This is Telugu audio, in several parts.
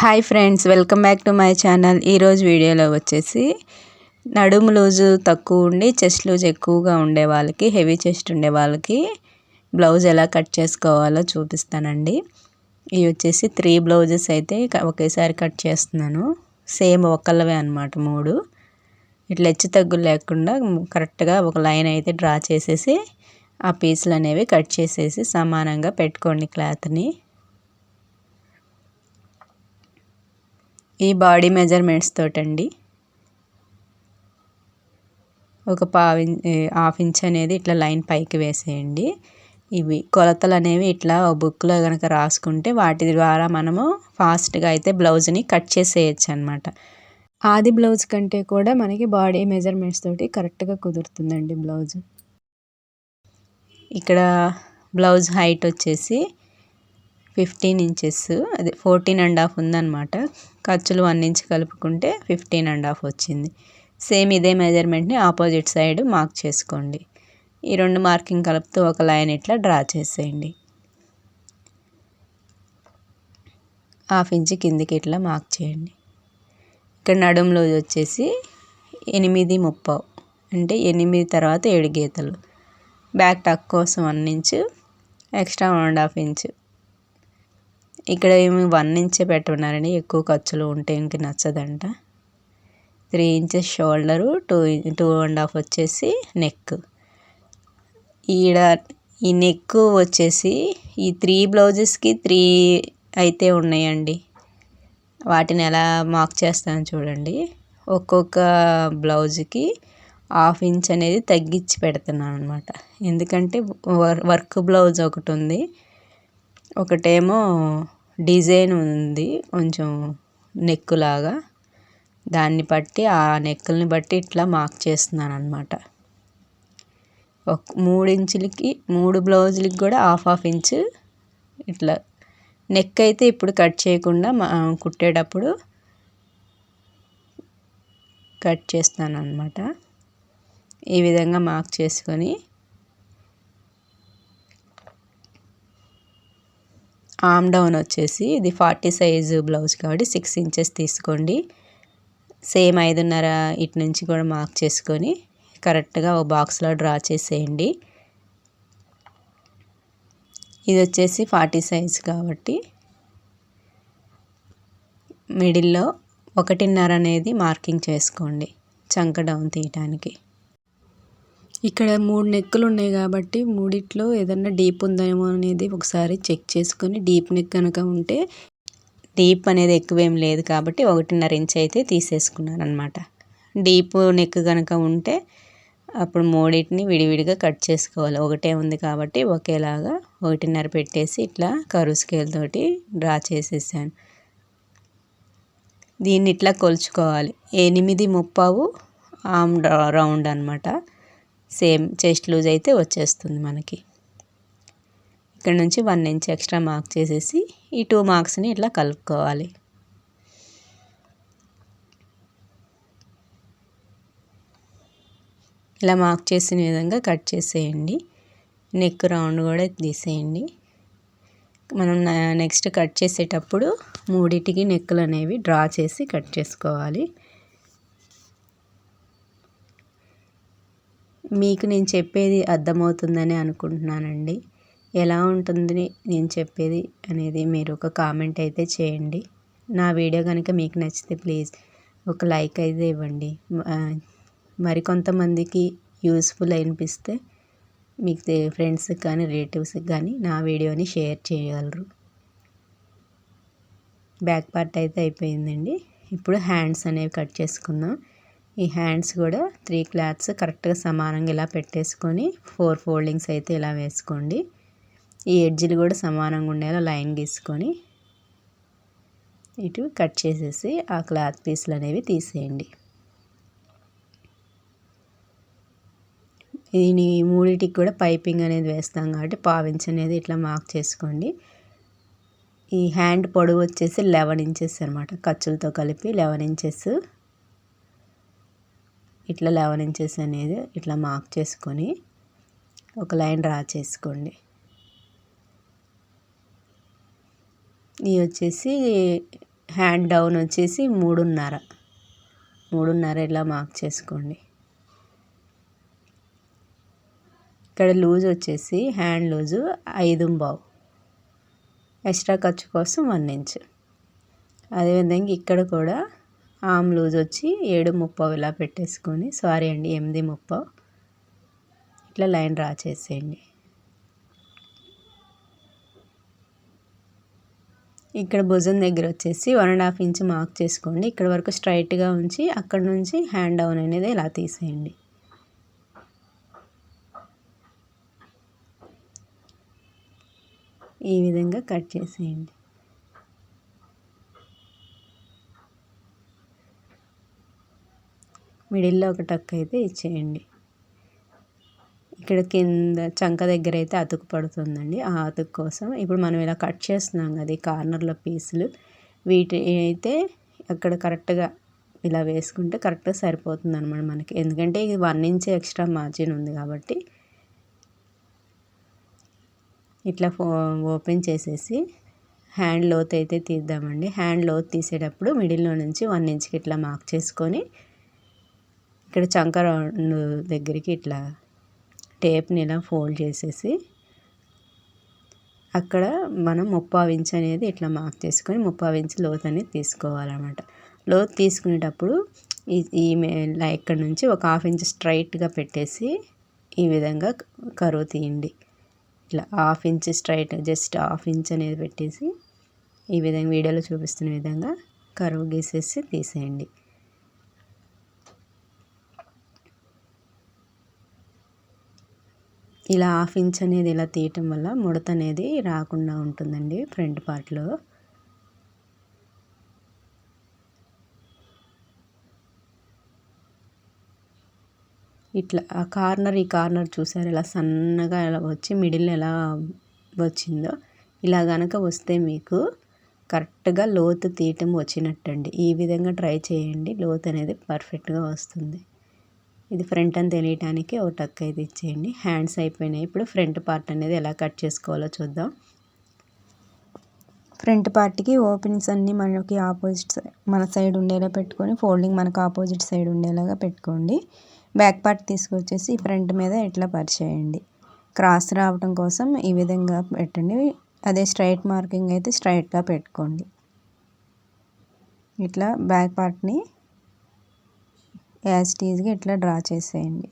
Hi friends, welcome back to my channel. ఈరోజు వీడియోలో వచ్చేసి నడుము లూజు తక్కువ ఉండి చెస్ట్ లూజ్ ఎక్కువగా ఉండే వాళ్ళకి, హెవీ చెస్ట్ ఉండే వాళ్ళకి బ్లౌజ్ ఎలా కట్ చేసుకోవాలో చూపిస్తానండి. ఇవి వచ్చేసి 3 బ్లౌజెస్ అయితే ఒకేసారి కట్ చేస్తున్నాను. సేమ్ ఒకళ్ళవే అనమాట 3. ఇట్లా హెచ్చు తగ్గులు లేకుండా కరెక్ట్గా ఒక లైన్ అయితే డ్రా చేసేసి ఆ పీసులు అనేవి కట్ చేసేసి సమానంగా పెట్టుకోండి క్లాత్ని. ఈ బాడీ మెజర్మెంట్స్ తోటండి ఒక హాఫ్ ఇంచ్ అనేది ఇట్లా లైన్ పైకి వేసేయండి. ఇవి కొలతలు అనేవి ఇట్లా బుక్లో కనుక రాసుకుంటే వాటి ద్వారా మనము ఫాస్ట్గా అయితే బ్లౌజ్ని కట్ చేసేయచ్చు అనమాట. ఆది బ్లౌజ్ కంటే కూడా మనకి బాడీ మెజర్మెంట్స్ తోటి కరెక్ట్గా కుదురుతుందండి బ్లౌజ్. ఇక్కడ బ్లౌజ్ హైట్ వచ్చేసి 15 ఇంచెస్, అదే 14.5 ఉందన్నమాట. ఖర్చులు 1 ఇంచ్ కలుపుకుంటే 15.5 వచ్చింది. సేమ్ ఇదే మెజర్మెంట్ని ఆపోజిట్ సైడ్ మార్క్ చేసుకోండి. ఈ 2 మార్కింగ్ కలుపుతూ ఒక లైన్ ఇట్లా డ్రా చేసేయండి. హాఫ్ ఇంచ్ కిందికి ఇట్లా మార్క్ చేయండి. ఇక్కడ నడుములో వచ్చేసి 8.30, అంటే 8 తర్వాత 7 గీతలు. బ్యాక్ టక్ కోసం 1 ఇంచ్, ఎక్స్ట్రా 1.5 ఇంచ్. ఇక్కడ ఏమి 1 ఇంచే పెట్టున్నారని, ఎక్కువ ఖర్చులు ఉంటే ఇంక నచ్చదంట. 3 ఇంచెస్ షోల్డరు, 2.5 వచ్చేసి నెక్. ఈడ ఈ నెక్ వచ్చేసి ఈ 3 బ్లౌజెస్కి 3 అయితే ఉన్నాయండి. వాటిని ఎలా మార్క్ చేస్తాను చూడండి. ఒక్కొక్క బ్లౌజ్కి హాఫ్ ఇంచ్ అనేది తగ్గించి పెడుతున్నాను అనమాట. ఎందుకంటే వర్క్ బ్లౌజ్ ఒకటి ఉంది, ఒకటేమో డిజైన్ ఉంది కొంచెం నెక్ లాగా. దాన్ని బట్టి ఆ నెక్కుల్ని బట్టి ఇట్లా మార్క్ చేస్తున్నాను అనమాట. 3 ఇంచులకి 3 బ్లౌజులకి కూడా హాఫ్ ఇంచ్ ఇట్లా. నెక్ అయితే ఇప్పుడు కట్ చేయకుండా కుట్టేటప్పుడు కట్ చేస్తాను అనమాట. ఈ విధంగా మార్క్ చేసుకొని ఆర్మ్ డౌన్ వచ్చేసి ఇది 40 సైజు బ్లౌజ్ కాబట్టి 6 ఇంచెస్ తీసుకోండి. సేమ్ 5.5 ఇటు నుంచి కూడా మార్క్ చేసుకొని కరెక్ట్గా ఒక బాక్స్లో డ్రా చేసేయండి. ఇది వచ్చేసి 40 సైజు కాబట్టి మిడిల్లో 1.5 అనేది మార్కింగ్ చేసుకోండి చంక డౌన్ తీయటానికి. ఇక్కడ 3 నెక్కులు ఉన్నాయి కాబట్టి మూడిట్లో ఏదన్నా డీప్ ఉందేమో అనేది ఒకసారి చెక్ చేసుకొని, డీప్ నెక్ కనుక ఉంటే, డీప్ అనేది ఎక్కువేం లేదు కాబట్టి 1.5 ఇంచ్ అయితే తీసేసుకున్నాను అనమాట. డీప్ నెక్ కనుక ఉంటే అప్పుడు మూడింటిని విడివిడిగా కట్ చేసుకోవాలి. ఒకటే ఉంది కాబట్టి ఒకేలాగా 1.5 పెట్టేసి ఇట్లా కరువు స్కేల్ తోటి డ్రా చేసేసాను. దీన్ని ఇట్లా కొలుచుకోవాలి. 8.30 ఆర్మ్ రౌండ్ అనమాట. సేమ్ చెస్ట్ లూజ్ అయితే వచ్చేస్తుంది మనకి. ఇక్కడ నుంచి 1 ఇంచ్ ఎక్స్ట్రా మార్క్ చేసేసి ఈ 2 మార్క్స్ని ఇట్లా కలుపుకోవాలి. ఇలా మార్క్ చేసిన విధంగా కట్ చేసేయండి. నెక్ రౌండ్ కూడా తీసేయండి. మనం నెక్స్ట్ కట్ చేసేటప్పుడు మూడింటికి నెక్కులు అనేవి డ్రా చేసి కట్ చేసుకోవాలి. మీకు నేను చెప్పేది అర్థమవుతుందని అనుకుంటున్నానండి. ఎలా ఉంటుంది నేను చెప్పేది అనేది మీరు ఒక కామెంట్ అయితే చేయండి. నా వీడియో కనుక మీకు నచ్చితే ప్లీజ్ ఒక లైక్ అయితే ఇవ్వండి. మరికొంతమందికి యూస్ఫుల్ అనిపిస్తే మీకు ఫ్రెండ్స్కి కానీ రిలేటివ్స్కి కానీ నా వీడియోని షేర్ చేయగలరు. బ్యాక్ పార్ట్ అయితే అయిపోయిందండి. ఇప్పుడు హ్యాండ్స్ అనేవి కట్ చేసుకుందాం. ఈ హ్యాండ్స్ కూడా 3 క్లాత్స్ కరెక్ట్గా సమానంగా ఇలా పెట్టేసుకొని 4 ఫోల్డింగ్స్ అయితే ఇలా వేసుకోండి. ఈ ఎడ్జ్లు కూడా సమానంగా ఉండేలా లైన్ గీసుకొని ఇటు కట్ చేసేసి ఆ క్లాత్ పీసులు అనేవి తీసేయండి. దీని మూడింటికి కూడా పైపింగ్ అనేది వేస్తాం కాబట్టి 1/4 ఇంచ్ అనేది ఇట్లా మార్క్ చేసుకోండి. ఈ హ్యాండ్ పొడవు వచ్చేసి 11 ఇంచెస్ అనమాట. ఖర్చులతో కలిపి 11 ఇంచెస్. ఇట్లా 11 ఇంచెస్ అనేది ఇట్లా మార్క్ చేసుకొని ఒక లైన్ డ్రా చేసుకోండి. ఇది వచ్చేసి హ్యాండ్ డౌన్ వచ్చేసి 3.5 ఇలా మార్క్ చేసుకోండి. ఇక్కడ లూజ్ వచ్చేసి హ్యాండ్ లూజు 5.25, ఎక్స్ట్రా ఖర్చు కోసం 1 ఇంచ్. అదేవిధంగా ఇక్కడ కూడా ఆమ్ లూజ్ వచ్చి 7.25 ఇలా పెట్టేసుకొని 8.25 ఇట్లా లైన్ డ్రా చేసేయండి. ఇక్కడ భుజం దగ్గర వచ్చేసి 1.5 ఇంచ్ మార్క్ చేసుకోండి. ఇక్కడ వరకు స్ట్రైట్గా ఉంచి అక్కడ నుంచి హ్యాండ్ డౌన్ అనేది ఇలా తీసేయండి. ఈ విధంగా కట్ చేసేయండి. మిడిల్లో ఒక టక్ అయితే ఇచ్చేయండి. ఇక్కడ కింద చంక దగ్గర అయితే అతుకు పడుతుందండి. ఆ అతుకు కోసం ఇప్పుడు మనం ఇలా కట్ చేస్తున్నాం కదా ఈ కార్నర్లో పీసులు, వీటి అయితే అక్కడ కరెక్ట్గా ఇలా వేసుకుంటే కరెక్ట్గా సరిపోతుంది అనమాట మనకి. ఎందుకంటే ఇది 1 ఇంచ్ ఎక్స్ట్రా మార్జిన్ ఉంది కాబట్టి ఇట్లా ఓపెన్ చేసేసి హ్యాండ్ లోత్ అయితే తీద్దామండి. హ్యాండ్ లోత్ తీసేటప్పుడు మిడిల్లో నుంచి 1 ఇంచ్కి ఇట్లా మార్క్ చేసుకొని ఇక్కడ చంక రౌండ్ దగ్గరికి ఇట్లా టేప్ని ఇలా ఫోల్డ్ చేసేసి అక్కడ మనం 3/4 ఇంచ్ అనేది ఇట్లా మార్క్ చేసుకొని 3/4 ఇంచ్ లోత్ అనేది తీసుకోవాలన్నమాట. లోత్ తీసుకునేటప్పుడు ఇక్కడ నుంచి ఒక 1/2 ఇంచ్ స్ట్రైట్గా పెట్టేసి ఈ విధంగా కరువు తీయండి. ఇట్లా 1/2 ఇంచ్ స్ట్రైట్, జస్ట్ 1/2 ఇంచ్ అనేది పెట్టేసి ఈ విధంగా వీడియోలో చూపిస్తున్న విధంగా కరువు గీసేసి తీసేయండి. ఇలా 1/2 ఇంచ్ అనేది ఇలా తీయటం వల్ల ముడత అనేది రాకుండా ఉంటుందండి ఫ్రంట్ పార్ట్లో. ఇట్లా ఈ కార్నర్ చూసారు ఎలా సన్నగా ఎలా వచ్చి మిడిల్ ఎలా వచ్చిందో, ఇలా కనుక వస్తే మీకు కరెక్ట్గా లోతు తీయటం వచ్చినట్టండి. ఈ విధంగా ట్రై చేయండి, లోతు అనేది పర్ఫెక్ట్గా వస్తుంది. ఇది ఫ్రంట్ అని తెలియటానికి ఒక టక్ అయితే ఇచ్చేయండి. హ్యాండ్స్ అయిపోయినాయి. ఇప్పుడు ఫ్రంట్ పార్ట్ అనేది ఎలా కట్ చేసుకోవాలో చూద్దాం. ఫ్రంట్ పార్ట్కి ఓపెనింగ్స్ అన్నీ మనకి ఆపోజిట్ మన సైడ్ ఉండేలా పెట్టుకొని, ఫోల్డింగ్ మనకు ఆపోజిట్ సైడ్ ఉండేలాగా పెట్టుకోండి. బ్యాక్ పార్ట్ తీసుకొచ్చేసి ఫ్రంట్ మీద ఇట్లా పరిచేయండి. క్రాస్ రావటం కోసం ఈ విధంగా పెట్టండి. అదే స్ట్రైట్ మార్కింగ్ అయితే స్ట్రైట్గా పెట్టుకోండి. ఇట్లా బ్యాక్ పార్ట్ని యాజ్ టీజ్గా ఇట్లా డ్రా చేసేయండి.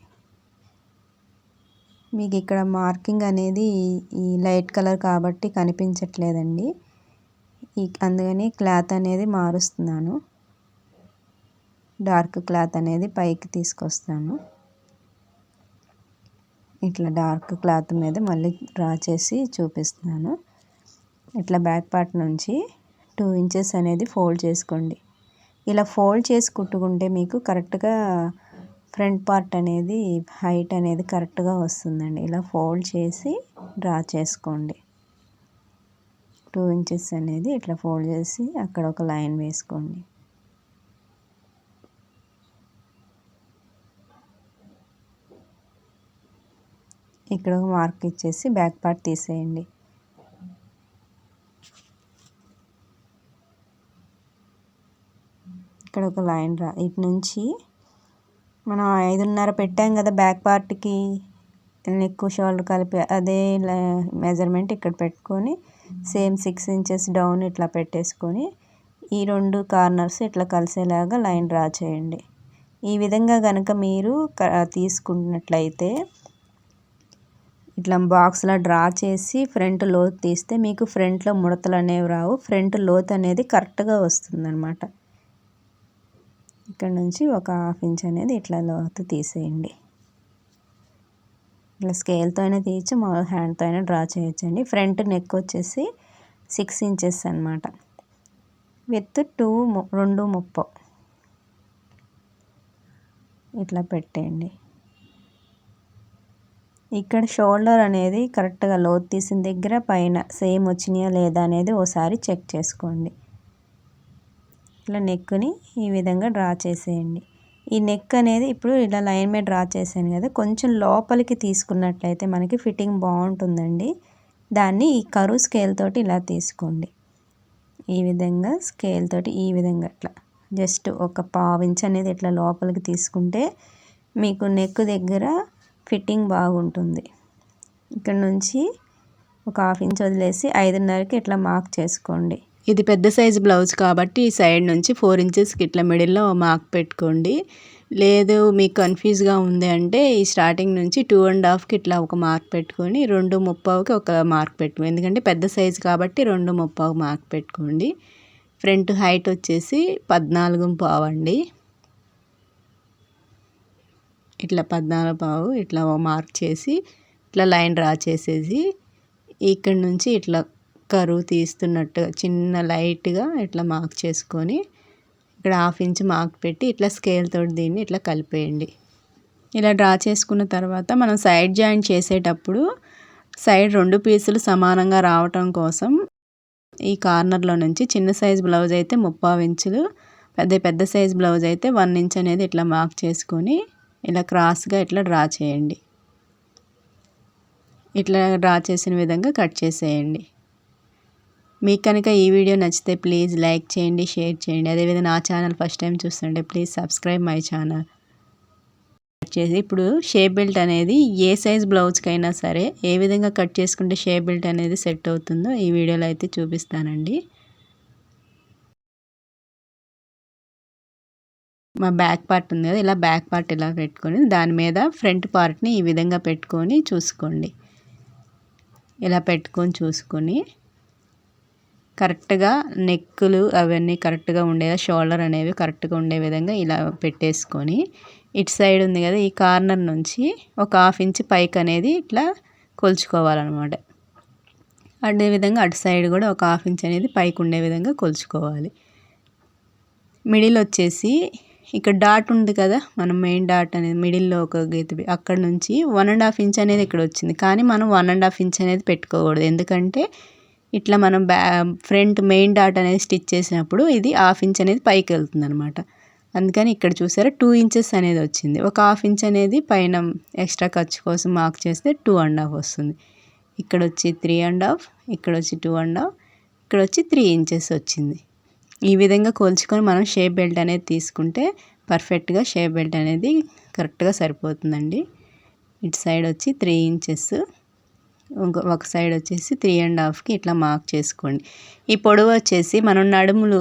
మీకు ఇక్కడ మార్కింగ్ అనేది ఈ లైట్ కలర్ కాబట్టి కనిపించట్లేదండి, అందుకని క్లాత్ అనేది మారుస్తున్నాను. డార్క్ క్లాత్ అనేది పైకి తీసుకొస్తాను. ఇట్లా డార్క్ క్లాత్ మీద మళ్ళీ డ్రా చేసి చూపిస్తున్నాను. ఇట్లా బ్యాక్ పార్ట్ నుంచి 2 ఇంచెస్ అనేది ఫోల్డ్ చేసుకోండి. ఇలా ఫోల్డ్ చేసి కుట్టుకుంటే మీకు కరెక్ట్గా ఫ్రంట్ పార్ట్ అనేది హైట్ అనేది కరెక్ట్గా వస్తుందండి. ఇలా ఫోల్డ్ చేసి డ్రా చేసుకోండి. 2 ఇంచెస్ అనేది ఇట్లా ఫోల్డ్ చేసి అక్కడ ఒక లైన్ వేసుకోండి. ఇక్కడ ఒక మార్క్ ఇచ్చేసి బ్యాక్ పార్ట్ తీసేయండి. ఇక్కడ ఒక లైన్ ఇటు నుంచి మనం 5.5 పెట్టాం కదా బ్యాక్ పార్ట్కి, నెక్ షోల్డర్ కలిపి అదే మెజర్మెంట్ ఇక్కడ పెట్టుకొని సేమ్ 6 ఇంచెస్ డౌన్ ఇట్లా పెట్టేసుకొని ఈ 2 కార్నర్స్ ఇట్లా కలిసేలాగా లైన్ డ్రా చేయండి. ఈ విధంగా కనుక మీరు తీసుకున్నట్లయితే ఇట్లా బాక్స్లా డ్రా చేసి ఫ్రంట్ లోత్ తీస్తే మీకు ఫ్రంట్లో ముడతలు అనేవి రావు. ఫ్రంట్ లోత్ అనేది కరెక్ట్గా వస్తుందన్నమాట. ఇక్కడ నుంచి ఒక 1/2 ఇంచ్ అనేది ఇట్లా లోతు తీసేయండి. ఇట్లా స్కేల్తో అయినా తీయచ్చు, మామూలు హ్యాండ్తో అయినా డ్రా చేయొచ్చండి. ఫ్రంట్ నెక్ వచ్చేసి 6 ఇంచెస్ అనమాట, విత్ 2.30 ఇట్లా పెట్టేయండి. ఇక్కడ షోల్డర్ అనేది కరెక్ట్గా లోతు తీసిన దగ్గర పైన సేమ్ వచ్చినాయా లేదా అనేది ఓసారి చెక్ చేసుకోండి. ఇట్లా నెక్ని ఈ విధంగా డ్రా చేసేయండి. ఈ నెక్ అనేది ఇప్పుడు ఇలా లైన్ మీద డ్రా చేశాను కదా, కొంచెం లోపలికి తీసుకున్నట్లయితే మనకి ఫిట్టింగ్ బాగుంటుందండి. దాన్ని ఈ కరువు స్కేల్ తోటి ఇలా తీసుకోండి. ఈ విధంగా స్కేల్ తోటి ఈ విధంగా అట్లా జస్ట్ ఒక పావు ఇంచ్ అనేది ఇట్లా లోపలికి తీసుకుంటే మీకు నెక్ దగ్గర ఫిట్టింగ్ బాగుంటుంది. ఇక్కడ నుంచి ఒక హాఫ్ ఇంచ్ వదిలేసి 5.5కి ఇట్లా మార్క్ చేసుకోండి. ఇది పెద్ద సైజు బ్లౌజ్ కాబట్టి ఈ సైడ్ నుంచి 4 ఇంచెస్కి ఇట్లా మిడిల్లో మార్క్ పెట్టుకోండి. లేదు మీకు కన్ఫ్యూజ్గా ఉంది అంటే ఈ స్టార్టింగ్ నుంచి 2.5కి ఇట్లా ఒక మార్క్ పెట్టుకొని 2.35కి ఒక మార్క్ పెట్టుకోండి. ఎందుకంటే పెద్ద సైజు కాబట్టి 2.35 మార్క్ పెట్టుకోండి. ఫ్రంట్ హైట్ వచ్చేసి 14.5 అండి. ఇట్లా 14.5 ఇట్లా మార్క్ చేసి ఇట్లా లైన్ డ్రా చేసేసి ఇక్కడ నుంచి ఇట్లా కరువు తీస్తున్నట్టుగా చిన్న లైట్గా ఇట్లా మార్క్ చేసుకొని ఇక్కడ హాఫ్ ఇంచ్ మార్క్ పెట్టి ఇట్లా స్కేల్ తోటి దీన్ని ఇట్లా కలిపేయండి. ఇలా డ్రా చేసుకున్న తర్వాత మనం సైడ్ జాయింట్ చేసేటప్పుడు సైడ్ 2 పీసులు సమానంగా రావటం కోసం ఈ కార్నర్లో నుంచి చిన్న సైజ్ బ్లౌజ్ అయితే 30 ఇంచులు, పెద్ద సైజ్ బ్లౌజ్ అయితే 1 ఇంచ్ అనేది ఇట్లా మార్క్ చేసుకొని ఇలా క్రాస్గా ఇట్లా డ్రా చేయండి. ఇట్లా డ్రా చేసిన విధంగా కట్ చేసేయండి. మీకు కనుక ఈ వీడియో నచ్చితే ప్లీజ్ లైక్ చేయండి, షేర్ చేయండి. అదేవిధంగా నా ఛానల్ ఫస్ట్ టైం చూస్తుంటే ప్లీజ్ సబ్స్క్రైబ్ మై ఛానల్. చేసి ఇప్పుడు షేప్ బెల్ట్ అనేది ఏ సైజ్ బ్లౌజ్కైనా సరే ఏ విధంగా కట్ చేసుకుంటే షేప్ బెల్ట్ అనేది సెట్ అవుతుందో ఈ వీడియోలో అయితే చూపిస్తానండి. మా బ్యాక్ పార్ట్ ఉంది కదా, ఇలా బ్యాక్ పార్ట్ ఇలా పెట్టుకొని దాని మీద ఫ్రంట్ పార్ట్ని ఈ విధంగా పెట్టుకొని చూసుకోండి. ఇలా పెట్టుకొని చూసుకొని కరెక్ట్గా నెక్కులు అవన్నీ కరెక్ట్గా ఉండేలా షోల్డర్ అనేవి కరెక్ట్గా ఉండే విధంగా ఇలా పెట్టేసుకొని ఇటు సైడ్ ఉంది కదా ఈ కార్నర్ నుంచి ఒక హాఫ్ ఇంచ్ పైకి అనేది ఇట్లా కొలుచుకోవాలన్నమాట. అదేవిధంగా అటు సైడ్ కూడా ఒక హాఫ్ ఇంచ్ అనేది పైకి ఉండే విధంగా కొలుచుకోవాలి. మిడిల్ వచ్చేసి ఇక్కడ డాట్ ఉంది కదా, మనం మెయిన్ డాట్ అనేది మిడిల్లో ఒక గీత అక్కడ నుంచి 1.5 ఇంచ్ అనేది ఇక్కడ వచ్చింది. కానీ మనం 1.5 ఇంచ్ అనేది పెట్టుకోకూడదు. ఎందుకంటే ఇట్లా మనం ఫ్రంట్ మెయిన్ డాట్ అనేది స్టిచ్ చేసినప్పుడు ఇది హాఫ్ ఇంచ్ అనేది పైకి వెళ్తుంది అనమాట. అందుకని ఇక్కడ చూసారా 2 ఇంచెస్ అనేది వచ్చింది. ఒక హాఫ్ ఇంచ్ అనేది పైన ఎక్స్ట్రా ఖర్చు కోసం మార్క్ చేస్తే 2.5 వస్తుంది. ఇక్కడ వచ్చి 3.5, ఇక్కడ వచ్చి 2.5, ఇక్కడ వచ్చి 3 ఇంచెస్ వచ్చింది. ఈ విధంగా కొలుచుకొని మనం షేప్ బెల్ట్ అనేది తీసుకుంటే పర్ఫెక్ట్గా షేప్ బెల్ట్ అనేది కరెక్ట్గా సరిపోతుందండి. ఇటు సైడ్ వచ్చి 3 ఇంచెస్, ఒక సైడ్ వచ్చేసి 3.5కి ఇట్లా మార్క్ చేసుకోండి. ఈ పొడవు వచ్చేసి మనం నడుములు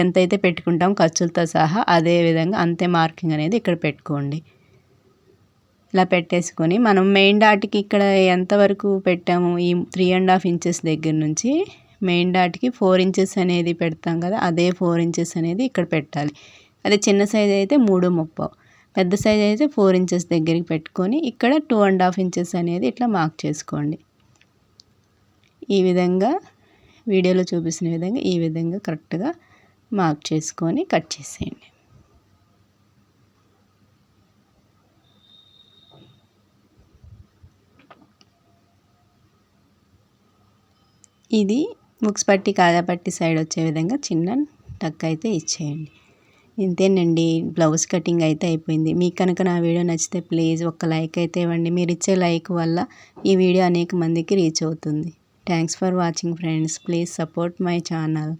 ఎంతైతే పెట్టుకుంటాం ఖర్చులతో సహా అదే విధంగా అంతే మార్కింగ్ అనేది ఇక్కడ పెట్టుకోండి. ఇలా పెట్టేసుకొని మనం మెయిన్ డాట్కి ఇక్కడ ఎంతవరకు పెట్టాము ఈ 3.5 ఇంచెస్ దగ్గర నుంచి మెయిన్ డాట్కి 4 ఇంచెస్ అనేది పెడతాం కదా, అదే 4 ఇంచెస్ అనేది ఇక్కడ పెట్టాలి. అదే చిన్న సైజ్ అయితే 3.30, పెద్ద సైజ్ అయితే 4 ఇంచెస్ దగ్గరికి పెట్టుకొని ఇక్కడ 2.5 ఇంచెస్ అనేది ఇట్లా మార్క్ చేసుకోండి. ఈ విధంగా వీడియోలో చూపిస్తున్న విధంగా ఈ విధంగా కరెక్ట్గా మార్క్ చేసుకొని కట్ చేసేయండి. ఇది బుక్స్ పట్టి కాజా పట్టి సైడ్ వచ్చే విధంగా చిన్న టక్ అయితే ఇచ్చేయండి. ఇంతేనండి, బ్లౌజ్ కటింగ్ అయితే అయిపోయింది. మీకు కనుక నా వీడియో నచ్చితే ప్లీజ్ ఒక లైక్ అయితే ఇవ్వండి. మీరు ఇచ్చే లైక్ వల్ల ఈ వీడియో అనేక మందికి రీచ్ అవుతుంది. Thanks for watching friends. Please support my channel.